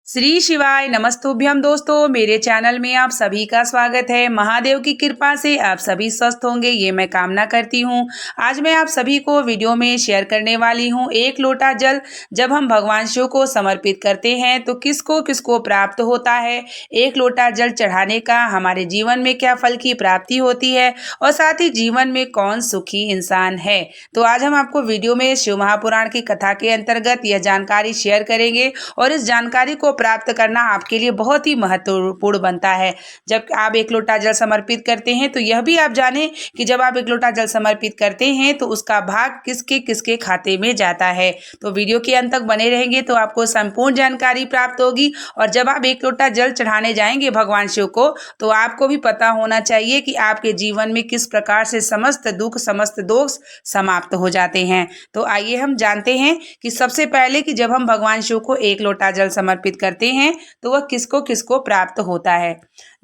श्री शिवाय नमस्तुभ्यम दोस्तों, मेरे चैनल में आप सभी का स्वागत है। महादेव की कृपा से आप सभी स्वस्थ होंगे, ये मैं कामना करती हूँ। आज मैं आप सभी को वीडियो में शेयर करने वाली हूँ, एक लोटा जल जब हम भगवान शिव को समर्पित करते हैं तो किसको किसको प्राप्त होता है। एक लोटा जल चढ़ाने का हमारे जीवन में क्या फल की प्राप्ति होती है और साथ ही जीवन में कौन सुखी इंसान है। तो आज हम आपको वीडियो में शिव महापुराण की कथा के अंतर्गत यह जानकारी शेयर करेंगे और इस जानकारी को प्राप्त करना आपके लिए बहुत ही महत्वपूर्ण बनता है। जब आप एक लोटा जल समर्पित करते हैं तो यह भी आप जानें कि जब आप एक लोटा जल समर्पित करते हैं तो उसका भाग किसके किसके खाते में जाता है। तो वीडियो के अंत तक बने रहेंगे तो आपको संपूर्ण जानकारी प्राप्त होगी। और जब आप एक लोटा जल चढ़ाने जाएंगे भगवान शिव को तो आपको भी पता होना चाहिए कि आपके जीवन में किस प्रकार से समस्त दुख समस्त दोष समाप्त हो जाते हैं। तो आइए हम जानते हैं कि सबसे पहले कि जब हम भगवान शिव को एक लोटा जल समर्पित करते हैं तो वह किसको किसको प्राप्त होता है।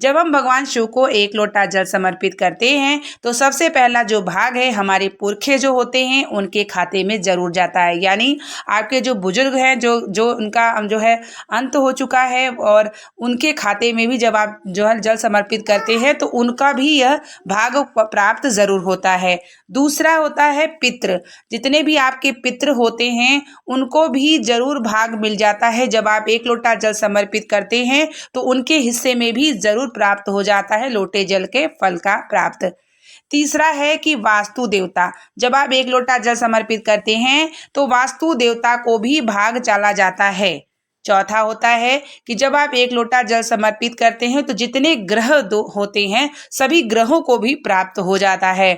जब हम भगवान शिव को एक लोटा जल समर्पित करते हैं तो सबसे पहला जो भाग है हमारे पुरखे जो होते हैं उनके खाते में जरूर जाता है। यानी आपके जो बुजुर्ग हैं जो उनका जो है अंत हो चुका है और उनके खाते में भी जब आप जो है जल समर्पित करते हैं तो उनका भी यह भाग प्राप्त जरूर होता है। दूसरा होता है पितृ, जितने भी आपके पितृ होते हैं उनको भी जरूर भाग मिल जाता है। जब आप एक लोटा जल समर्पित करते हैं तो उनके हिस्से में भी जरूर प्राप्त हो जाता है लोटे जल के फल का प्राप्त। तीसरा है कि वास्तु देवता, जब आप एक लोटा जल समर्पित करते हैं तो वास्तु देवता को भी भाग चला जाता है। चौथा होता है कि जब आप एक लोटा जल समर्पित करते हैं तो जितने ग्रह होते हैं सभी ग्रहों को भी प्राप्त हो जाता है।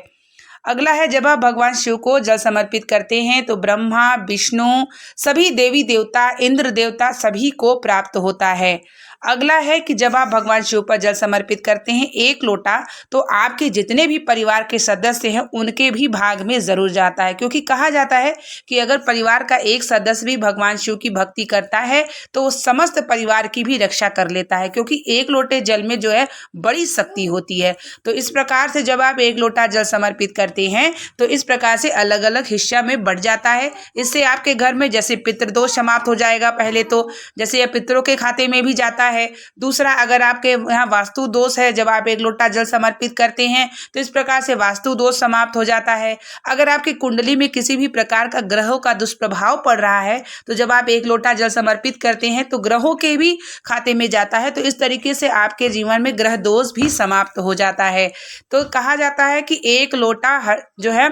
अगला है जब आप भगवान शिव को जल समर्पित करते हैं तो ब्रह्मा विष्णु सभी देवी देवता इंद्र देवता सभी को प्राप्त होता है। अगला है कि जब आप भगवान शिव पर जल समर्पित करते हैं एक लोटा तो आपके जितने भी परिवार के सदस्य हैं उनके भी भाग में जरूर जाता है, क्योंकि कहा जाता है कि अगर परिवार का एक सदस्य भी भगवान शिव की भक्ति करता है तो वो समस्त परिवार की भी रक्षा कर लेता है, क्योंकि एक लोटे जल में जो है बड़ी शक्ति होती है। तो इस प्रकार से जब आप एक लोटा जल समर्पित करते हैं तो इस प्रकार से अलग अलग हिस्सा में बढ़ जाता है। इससे आपके घर में जैसे पितृदोष समाप्त हो जाएगा, पहले तो जैसे यह पितरों के खाते में भी जाता है। दूसरा, अगर आपके यहाँ वास्तु दोष है जब आप एक लोटा जल समर्पित करते हैं तो इस प्रकार से वास्तु दोष समाप्त हो जाता है। अगर आपकी कुंडली में किसी भी प्रकार का ग्रहों का दुष्प्रभाव पड़ रहा है तो जब आप एक लोटा जल समर्पित करते हैं तो ग्रहों के भी खाते में जाता है। तो इस तरीके से आपके जीवन में ग्रह दोष भी समाप्त हो जाता है। तो कहा जाता है कि एक लोटा जो है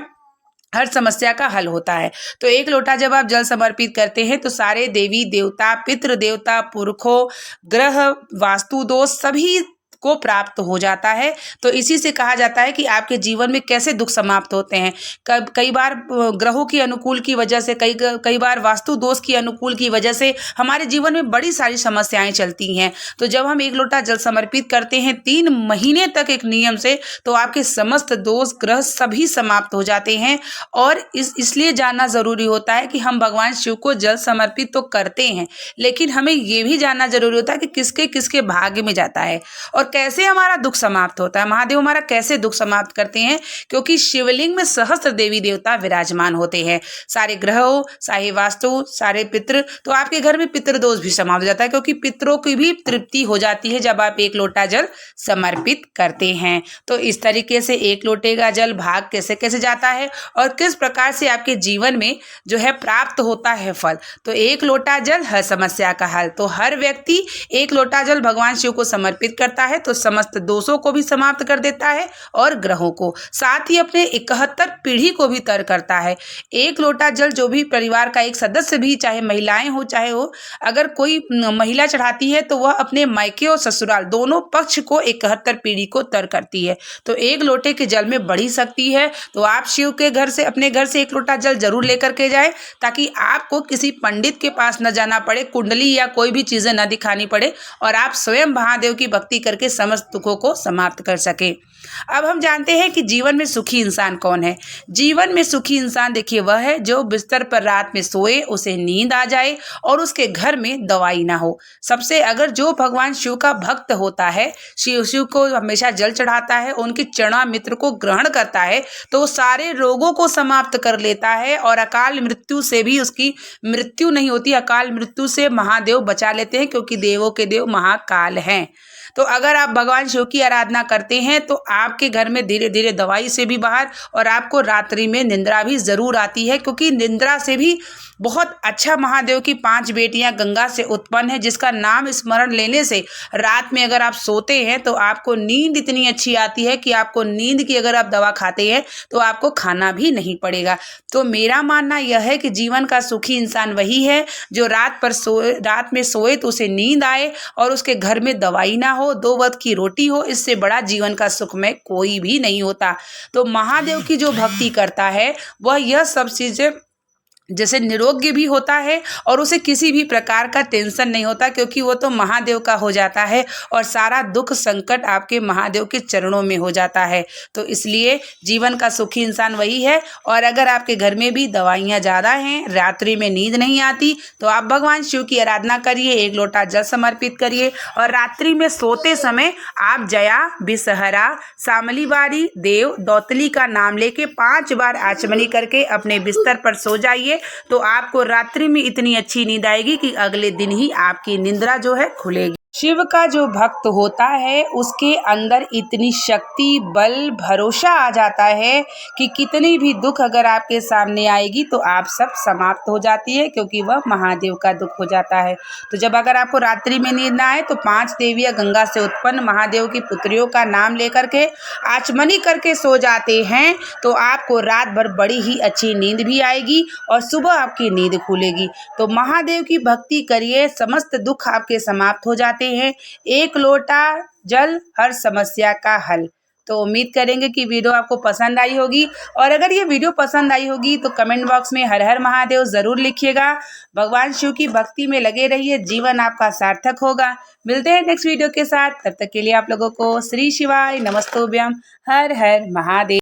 हर समस्या का हल होता है। तो एक लोटा जब आप जल समर्पित करते हैं तो सारे देवी देवता पितृ देवता पुरखों ग्रह वास्तु दोष सभी को प्राप्त हो जाता है। तो इसी से कहा जाता है कि आपके जीवन में कैसे दुख समाप्त होते हैं। कई बार ग्रहों की अनुकूल की वजह से कई बार वास्तु दोष की अनुकूल की वजह से हमारे जीवन में बड़ी सारी समस्याएं चलती हैं। तो जब हम एक लोटा जल समर्पित करते हैं 3 महीने तक एक नियम से तो आपके समस्त दोष ग्रह सभी समाप्त हो जाते हैं। और इसलिए जानना जरूरी होता है कि हम भगवान शिव को जल समर्पित तो करते हैं लेकिन हमें ये भी जानना जरूरी होता है कि किसके किसके भाग्य में जाता है और कैसे हमारा दुख समाप्त होता है। महादेव हमारा कैसे दुख समाप्त करते हैं, क्योंकि शिवलिंग में सहस्त्र देवी देवता विराजमान होते हैं। सारे ग्रहों सारे वास्तु सारे पितृ, तो आपके घर में पितृ दोष भी समाप्त हो जाता है, क्योंकि पितरों की भी तृप्ति हो जाती है जब आप एक लोटा जल समर्पित करते हैं। तो इस तरीके से एक लोटे का जल भाग कैसे कैसे जाता है और किस प्रकार से आपके जीवन में जो है प्राप्त होता है फल। तो एक लोटा जल हर समस्या का हल। तो हर व्यक्ति एक लोटा जल भगवान शिव को समर्पित करता है तो समस्त दोषों को भी समाप्त कर देता है और ग्रहों को, साथ ही अपने 71 पीढ़ी को भी तर करता है। एक लोटा जल जो भी परिवार का एक सदस्य भी, चाहे महिलाएं हो चाहे हो, अगर कोई महिला चढ़ाती है तो वह अपने मायके और ससुराल दोनों पक्ष को 71 पीढ़ी को तर करती है। तो एक लोटे के जल में बड़ी शक्ति है। तो आप शिव के घर से अपने घर से एक लोटा जल जरूर लेकर के जाए ताकि आपको किसी पंडित के पास न जाना पड़े, कुंडली या कोई भी चीजें न दिखानी पड़े और आप स्वयं महादेव की भक्ति करके आपके समस्त दुखों को समाप्त कर सके। अब हम जानते हैं कि जीवन में सुखी इंसान कौन है। जीवन में सुखी इंसान देखिए वह है जो बिस्तर पर रात में सोए, उसे नींद आ जाए और उसके घर में दवाई ना हो। सबसे अगर जो भगवान शिव का भक्त होता है, शिव को हमेशा जल चढ़ाता है, उनके चरणामृत को ग्रहण करता है, तो वो सारे रोगों को समाप्त कर लेता है और अकाल मृत्यु से भी उसकी मृत्यु नहीं होती। अकाल मृत्यु से महादेव बचा लेते हैं, क्योंकि देवों के देव महाकाल हैं। तो अगर आप भगवान शिव की आराधना करते हैं तो आपके घर में धीरे धीरे दवाई से भी बाहर, और आपको रात्रि में निंद्रा भी जरूर आती है, क्योंकि निंद्रा से भी बहुत अच्छा महादेव की 5 बेटियां गंगा से उत्पन्न है, जिसका नाम स्मरण लेने से रात में अगर आप सोते हैं तो आपको नींद इतनी अच्छी आती है कि आपको नींद की अगर आप दवा खाते हैं तो आपको खाना भी नहीं पड़ेगा। तो मेरा मानना यह है कि जीवन का सुखी इंसान वही है जो रात में सोए तो उसे नींद आए और उसके घर में दवाई ना हो, 2 वक्त की रोटी हो। इससे बड़ा जीवन का सुख में कोई भी नहीं होता। तो महादेव की जो भक्ति करता है वह यह सब चीजें जैसे निरोग्य भी होता है और उसे किसी भी प्रकार का टेंशन नहीं होता, क्योंकि वो तो महादेव का हो जाता है और सारा दुख संकट आपके महादेव के चरणों में हो जाता है। तो इसलिए जीवन का सुखी इंसान वही है। और अगर आपके घर में भी दवाइयाँ ज़्यादा हैं, रात्रि में नींद नहीं आती, तो आप भगवान शिव की आराधना करिए, 1 लोटा जल समर्पित करिए और रात्रि में सोते समय आप जया, बिसहरा, सामली बारी, देव, दौतली का नाम लेके 5 बार आचमनी करके अपने बिस्तर पर सो जाइए। तो आपको रात्रि में इतनी अच्छी नींद आएगी कि अगले दिन ही आपकी निंद्रा जो है खुलेगी। शिव का जो भक्त होता है उसके अंदर इतनी शक्ति, बल, भरोसा आ जाता है कि कितनी भी दुख अगर आपके सामने आएगी तो आप सब समाप्त हो जाती है, क्योंकि वह महादेव का दुख हो जाता है। तो जब अगर आपको रात्रि में नींद ना आए तो 5 देवियां गंगा से उत्पन्न महादेव की पुत्रियों का नाम लेकर के आचमनी करके सो जाते हैं, तो आपको रात भर बड़ी ही अच्छी नींद भी आएगी और सुबह आपकी नींद खुलेगी। तो महादेव की भक्ति करिए, समस्त दुख आपके समाप्त हो जाते हैं। 1 लोटा जल हर समस्या का हल। तो उम्मीद करेंगे कि वीडियो आपको पसंद आई होगी, और अगर ये वीडियो पसंद आई होगी तो कमेंट बॉक्स में हर हर महादेव ज़रूर लिखिएगा। भगवान शिव की भक्ति में लगे रहिए, जीवन आपका सार्थक होगा। मिलते हैं नेक्स्ट वीडियो के साथ, तब तक के लिए आप लोगों को श्री शिवाय नमस्तोभ्यम, हर हर महादेव।